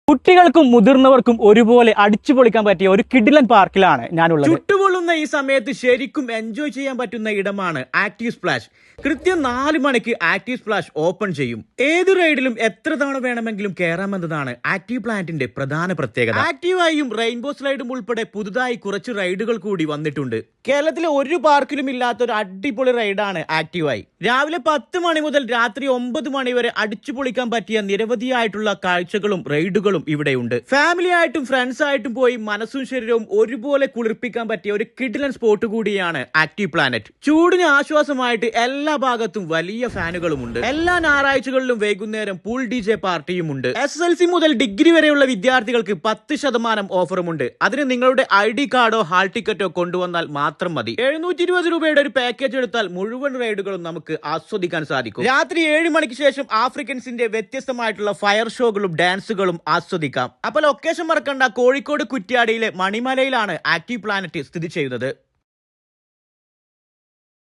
കുട്ടികൾക്കും മുതിർന്നവർക്കും ഒരുപോലെ അടിച്ചു പൊളിക്കാൻ പറ്റിയ ഒരു കിഡിലൻ പാർക്കിലാണ് ഞാനുള്ളത്. ചുട്ടുപൊള്ളുന്ന ഈ സമയത്ത് ശരിക്കും എൻജോയ് ചെയ്യാൻ പറ്റുന്ന ഇടമാണ് ആക്റ്റീവ് സ്പ്ലാഷ്. കൃത്യം 4 മണിക്ക് ആക്റ്റീവ് സ്പ്ലാഷ് ഓപ്പൺ ചെയ്യും. ഏത് റൈഡിലും എത്ര തവണ വേണമെങ്കിലും കയറാമെന്നതാണ് ആക്റ്റീവ് പ്ലാനറ്റിന്റെ പ്രധാന പ്രത്യേകത. ആക്റ്റീവായും റെയിൻബോ സ്ലൈഡും ഉൾപ്പെടെ പുതുതായി കുറച്ച് റൈഡുകൾ കൂടി വന്നിട്ടുണ്ട്. കേരളത്തിലെ ഒരു പാർക്കിലും ഇല്ലാത്ത ഒരു അടിപൊളി റൈഡാണ് ആക്റ്റീവായി. രാവിലെ 10 മണി മുതൽ രാത്രി 9 മണി വരെ അടിച്ചു പൊളിക്കാൻ പറ്റിയ നിരവധിയായിട്ടുള്ള കാഴ്ചകളും റൈഡുകളും ഇവിടെയുണ്ട്. ഫാമിലി ആയിട്ടും ഫ്രണ്ട്സ് ആയിട്ടും പോയി മനസ്സും ശരീരവും ഒരുപോലെ കുളിർപ്പിക്കാൻ പറ്റിയ ഒരു കിഡിലൻ സ്പോട്ട് കൂടിയാണ് ആക്റ്റീവ് പ്ലാനറ്റ്. ചൂടിന് ആശ്വാസമായിട്ട് എല്ലാ ഭാഗത്തും വലിയ ഫാനുകളുമുണ്ട്. എല്ലാ ഞായറാഴ്ചകളിലും വൈകുന്നേരം പൂൾ DJ പാർട്ടിയും ഉണ്ട്. SSLC മുതൽ ഡിഗ്രി വരെയുള്ള വിദ്യാർത്ഥികൾക്ക് 10% ഓഫറുമുണ്ട്. അതിന് നിങ്ങളുടെ ID കാർഡോ ഹാൾ ടിക്കറ്റോ കൊണ്ടുവന്നാൽ മാത്രം മതി. 720 രൂപയുടെ ഒരു പാക്കേജ് എടുത്താൽ മുഴുവൻ റൈഡുകളും നമുക്ക് ആസ്വദിക്കാൻ സാധിക്കും. രാത്രി 7 മണിക്ക് ശേഷം ആഫ്രിക്കൻസിന്റെ വ്യത്യസ്തമായിട്ടുള്ള ഫയർ ഷോകളും ഡാൻസുകളും ആസ്വദിക്കാം. അപ്പോൾ ലൊക്കേഷൻ മറക്കണ്ട, കോഴിക്കോട് കുറ്റ്യാടിയിലെ മണിമലയിലാണ് ആക്റ്റീവ് പ്ലാനറ്റ് സ്ഥിതി ചെയ്യുന്നത്.